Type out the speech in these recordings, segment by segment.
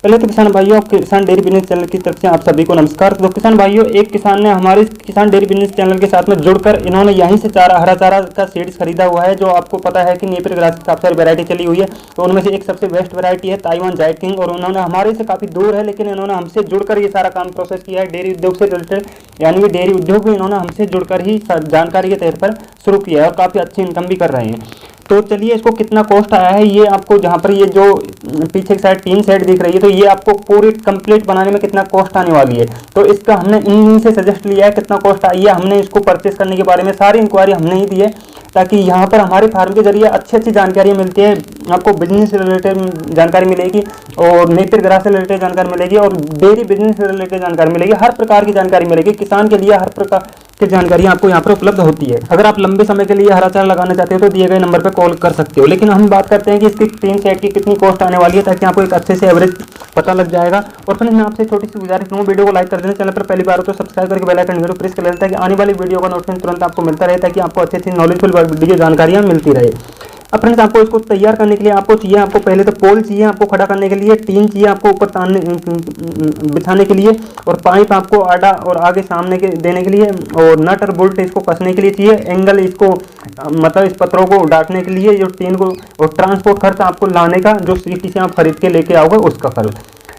पहले तो किसान भाइयों, किसान डेयरी बिजनेस चैनल की तरफ से आप सभी को नमस्कार। तो किसान भाइयों, एक किसान ने हमारे किसान डेयरी बिजनेस चैनल के साथ में जुड़कर इन्होंने यहीं से चारा, हरा चारा का सीड्स खरीदा हुआ है। जो आपको पता है कि नेपियर ग्रास की काफ़ी सारी वैरायटी चली हुई है, तो उनमें से एक सबसे बेस्ट वैरायटी है ताइवान जायंट किंग। और उन्होंने हमारे से काफ़ी दूर है, लेकिन इन्होंने हमसे जुड़कर ये सारा काम प्रोसेस किया है डेयरी उद्योग से रिलेटेड, यानी कि डेयरी उद्योग भी इन्होंने हमसे जुड़कर ही जानकारी के तौर पर शुरू किया है और काफ़ी अच्छी इनकम भी कर रहे हैं। तो चलिए, इसको कितना कॉस्ट आया है ये आपको, जहाँ पर ये जो पीछे की साइड 3 सेट दिख रही है, तो ये आपको पूरी कंप्लीट बनाने में कितना कॉस्ट आने वाली है, तो इसका हमने इन से सजेस्ट लिया है कितना कॉस्ट आई है। हमने इसको परचेस करने के बारे में सारी इंक्वायरी हमने ही दी है, ताकि यहाँ पर हमारे फार्म के जरिए अच्छी अच्छी जानकारी मिलती है। आपको बिजनेस से रिलेटेड जानकारी मिलेगी और नेपियर ग्रास से रिलेटेड जानकारी मिलेगी और डेयरी बिजनेस से रिलेटेड जानकारी मिलेगी। हर प्रकार की जानकारी मिलेगी, किसान के लिए हर प्रकार की जानकारी आपको यहाँ पर उपलब्ध होती है। अगर आप लंबे समय के लिए हरा चारा लगाना चाहते हो तो दिए गए नंबर पर कॉल कर सकते हो। लेकिन हम बात करते हैं कि इसकी 3 सेट की कितनी कॉस्ट आने वाली है, ताकि आपको एक अच्छे से एवरेज पता लग जाएगा। और फिर मैं आपसे छोटी सी गुजारिश करूँगा, वीडियो को लाइक कर देना, चैनल पर पहली बार हो तो सब्सक्राइब करके बेल आइकन जरूर प्रेस कर लेना, ताकि आने वाली वीडियो का नोटिफिकेशन तुरंत आपको मिलता रहे, ताकि आपको अच्छी अच्छी नॉलेजफुल वीडियो जानकारियाँ मिलती रहे। अब फ्रेंड्स, आपको इसको तैयार करने के लिए आपको चाहिए, आपको पहले तो पोल चाहिए, आपको खड़ा करने के लिए टीन चाहिए, आपको ऊपर तानने बिछाने के लिए, और पाइप आपको आड़ा और आगे सामने के देने के लिए, और नट और बोल्ट इसको कसने के लिए चाहिए, एंगल इसको मतलब इस पत्रों को डांटने के लिए, जो टीन को, और ट्रांसपोर्ट खर्च आपको लाने का, जो सिटी से आप खरीद के लेके आओगे उसका खर्च,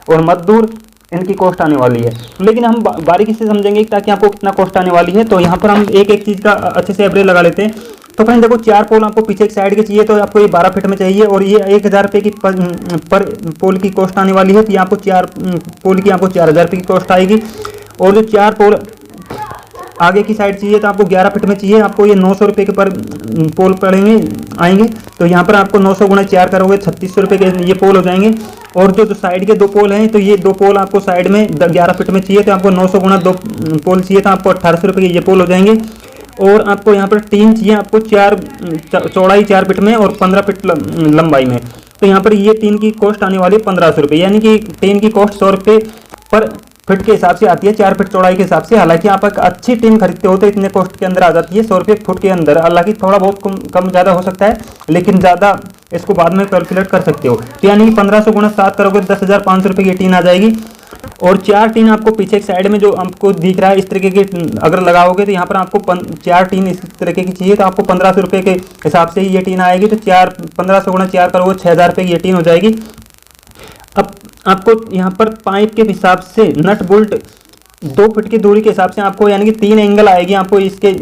और मजदूर, इनकी कॉस्ट आने वाली है। लेकिन हम बारीकी से समझेंगे ताकि आपको कितना कॉस्ट आने वाली है। तो यहाँ पर हम एक एक चीज़ का अच्छे से एवरेज लगा लेते हैं। तो फ्रेंड देखो, 4 पोल आपको पीछे एक साइड के चाहिए, तो आपको ये 12 फीट में चाहिए, और ये 1000 रुपये की पर पोल की कॉस्ट आने वाली है। तो ये आपको 4 पोल की आपको 4000 रुपये की कॉस्ट आएगी। और जो 4 पोल आगे की साइड चाहिए तो आपको 11 फीट में चाहिए, आपको ये 900 रुपये के पर पोल पड़ेंगे आएंगे। तो यहाँ पर आपको 900 गुणा 4 करोगे 3600 रुपये के ये पोल हो जाएंगे। और जो साइड के 2 पोल हैं, तो ये 2 पोल आपको साइड में 11 फीट में चाहिए, तो आपको 900 गुणा 2 पोल चाहिए, तो आपको 1800 रुपये के ये पोल हो जाएंगे। और आपको यहाँ पर टीन चाहिए, आपको 4 चौड़ाई 4 फीट में और 15 फीट लंबाई में। तो यहाँ पर ये टीन की कॉस्ट आने वाली है 1500 रुपये, यानी कि टीन की कॉस्ट 100 रुपये पर फिट के हिसाब से आती है, 4 फीट चौड़ाई के हिसाब से। हालांकि आप एक अच्छी टीन खरीदते हो तो इतने कॉस्ट के अंदर आ जाती है 100 रुपये फुट के अंदर। हालांकि थोड़ा बहुत कम ज़्यादा हो सकता है, लेकिन ज़्यादा इसको बाद में कैलकुलेट कर सकते हो। तो यानी कि 1500 गुणा 7 करोगे 10,500 रुपये की टीन आ जाएगी। और 4 टीन आपको पीछे एक साइड में जो आपको दिख रहा है इस तरीके की अगर लगाओगे, तो यहाँ पर आपको 4 टीन इस तरीके की चाहिए, तो आपको 1500 रुपये के हिसाब से ही ये टीन आएगी। तो 1500 गुणा 4 करोगे 6000 रुपये की ये टीन हो जाएगी। अब आपको यहाँ पर पाइप के हिसाब से नट बोल्ट 2 फीट की दूरी के हिसाब से आपको, यानी कि 3 एंगल आएगी आपको इसके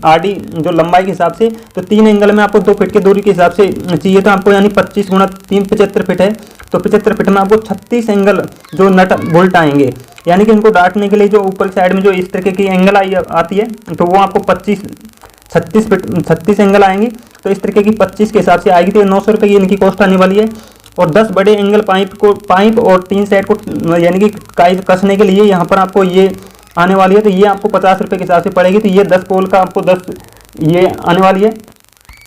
आड़ी जो लंबाई के हिसाब से। तो 3 एंगल में आपको 2 फीट की दूरी के हिसाब से चाहिए, तो आपको यानी 25 गुणा 3 75 फीट है। तो 75 फीट में आपको 36 एंगल जो नट बोल्ट आएंगे, यानी कि इनको डांटने के लिए जो ऊपर साइड में जो इस तरीके की एंगल आती है, तो वो आपको 36 एंगल आएंगी। तो इस तरीके की 25 के हिसाब से आएगी, तो 900 रुपये की इनकी कॉस्ट आने वाली है। और 10 बड़े एंगल पाइप और 3 सेट को यानी कि कसने के लिए यहाँ पर आपको ये आने वाली है, तो ये आपको 50 रुपये के हिसाब से पड़ेगी। तो ये 10 पोल का आपको 10 ये आने वाली है,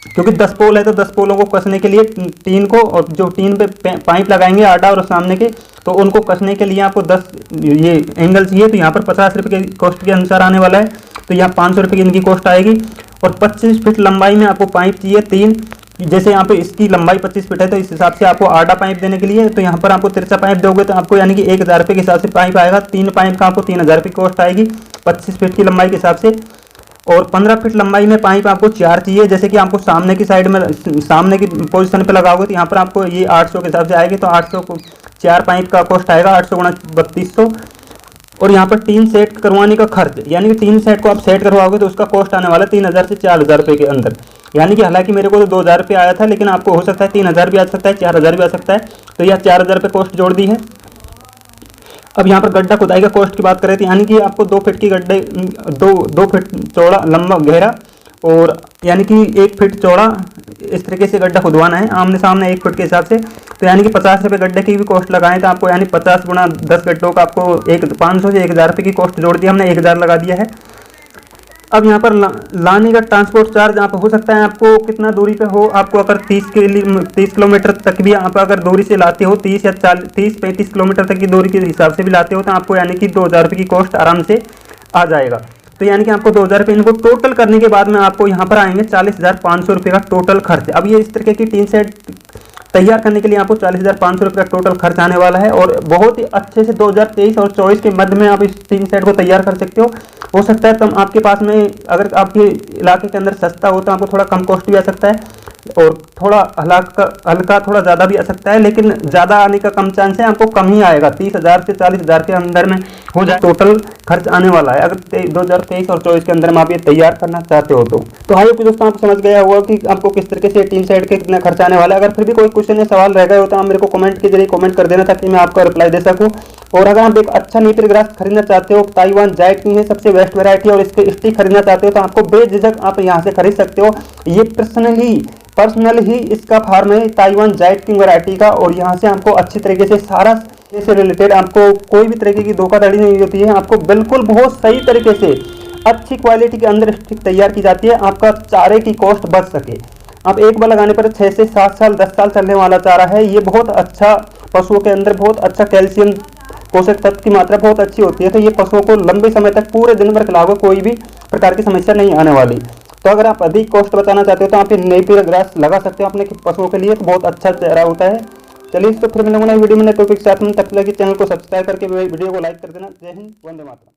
क्योंकि 10 पोल है तो 10 पोलों को कसने के लिए टीन को, और जो टीन पे पाइप लगाएंगे आटा और सामने के, तो उनको कसने के लिए आपको 10 ये एंगल चाहिए। तो यहाँ पर 50 रुपये के कॉस्ट के अनुसार आने वाला है, तो यहाँ 500 रुपये की इनकी कॉस्ट आएगी। और 25 फीट लंबाई में आपको पाइप चाहिए 3, जैसे यहाँ पे इसकी लंबाई 25 फीट है, तो इस हिसाब से आपको आड़ा पाइप देने के लिए, तो यहाँ पर आपको तिरछा पाइप दोगे तो आपको यानी कि 1000 रुपये के हिसाब से पाइप आएगा। 3 पाइप का आपको 3000 रुपये कॉस्ट आएगी 25 फीट की लंबाई के हिसाब से। और 15 फीट लंबाई में पाइप आपको 4 चाहिए, जैसे कि आपको सामने की साइड में सामने की पोजीशन पे लगाओगे, तो यहाँ पर आपको ये 800 के हिसाब से आएगी। तो 800 को 4 पाइप का कॉस्ट आएगा 800 गुणा 3200। और यहाँ पर 3 सेट करवाने का खर्च, यानी कि 3 सेट को आप सेट करवाओगे तो उसका कॉस्ट आने वाला है 3000 से 4000 रुपये के अंदर। यानी कि हालांकि मेरे को तो 2000 रुपये आया था, लेकिन आपको हो सकता है 3000 भी आ सकता है, 4000 भी आ सकता है। तो यह 4000 रुपये कॉस्ट जोड़ दी है। अब यहाँ पर गड्ढा खुदाई का कॉस्ट की बात करें, तो यानी कि आपको 2 फीट की गड्ढे 2 फीट चौड़ा लंबा गहरा, और यानी कि 1 फीट चौड़ा इस तरीके से गड्ढा खुदवाना है आमने सामने 1 फीट के हिसाब से। तो यानी कि 50 रुपये गड्ढे की भी कॉस्ट लगाएं, तो आपको यानी 50 गुणा 10 गड्ढों का आपको 500 से 1000 रुपये की कॉस्ट जोड़ दी, हमने 1000 लगा दिया है। अब यहाँ पर लाने का ट्रांसपोर्ट चार्ज आप हो सकता है आपको कितना दूरी पे हो, आपको अगर 30 किलोमीटर तक भी आप अगर दूरी से लाते हो, 30 या 35 किलोमीटर तक की दूरी के हिसाब से भी लाते हो, तो आपको यानी कि 2000 रुपये की कॉस्ट आराम से आ जाएगा। तो यानी कि आपको 2000 रुपये इनको टोटल करने के बाद में आपको यहाँ पर आएंगे 40,500 रुपये का टोटल खर्च। अब ये इस तरीके की 3 सेट तैयार करने के लिए आपको 40,500 रुपये का टोटल खर्च आने वाला है और बहुत ही अच्छे से 2023 और 24 के मध्य में आप इस 3 सेट को तैयार कर सकते हो सकता है तब आपके पास में, अगर आपके इलाके के अंदर सस्ता हो तो आपको थोड़ा कम कॉस्ट भी आ सकता है और थोड़ा हल्का थोड़ा ज़्यादा भी आ सकता है, लेकिन ज़्यादा आने का कम चांस है, आपको कम ही आएगा। 30,000 से 40,000 के अंदर में हो जाए टोटल खर्च आने वाला है, अगर 2023 और 24 के अंदर में आप ये तैयार करना चाहते हो तो आई होप दोस्तों आपको समझ गया होगा कि आपको किस तरीके से 3 सेट के कितना खर्च आने वाला है। अगर फिर भी कोई क्वेश्चन या सवाल रह गए हो तो आप मेरे को कमेंट के जरिए कमेंट कर देना ताकि मैं आपका रिप्लाई दे सकूँ। और अगर आप एक अच्छा नेपियर ग्रास खरीदना चाहते हो, ताइवान जायंट की है सबसे बेस्ट वैरायटी, और इसके स्टिक खरीदना चाहते हो तो आपको बेझिझक आप यहाँ से खरीद सकते हो। ये पर्सनल ही इसका फार्म है ताइवान जायंट किंग वैरायटी का, और यहाँ से आपको अच्छी तरीके से सारा से रिलेटेड आपको कोई भी तरीके की धोखाधड़ी नहीं होती है। आपको बिल्कुल बहुत सही तरीके से अच्छी क्वालिटी के अंदर स्टिक तैयार की जाती है, आपका चारे की कॉस्ट बच सके। आप एक बार लगाने पर 6 से 7 साल 10 साल चलने वाला चारा है। ये बहुत अच्छा, पशुओं के अंदर बहुत अच्छा कैल्शियम पोषक तत्व की मात्रा बहुत अच्छी होती है, तो ये पशुओं को लंबे समय तक पूरे दिन भर खिलाओगे कोई भी प्रकार की समस्या नहीं आने वाली। तो अगर आप अधिक कॉस्ट बचाना चाहते हो तो आप ये नेपियर ग्रास लगा सकते हो अपने पशुओं के लिए, तो बहुत अच्छा चारा होता है। चलिए, तो फिर मिलूंगा नई वीडियो में नए टॉपिक के साथ में, तब तक चैनल को सब्सक्राइब करके वीडियो को लाइक कर देना। जय हिंद, वंदे मातरम।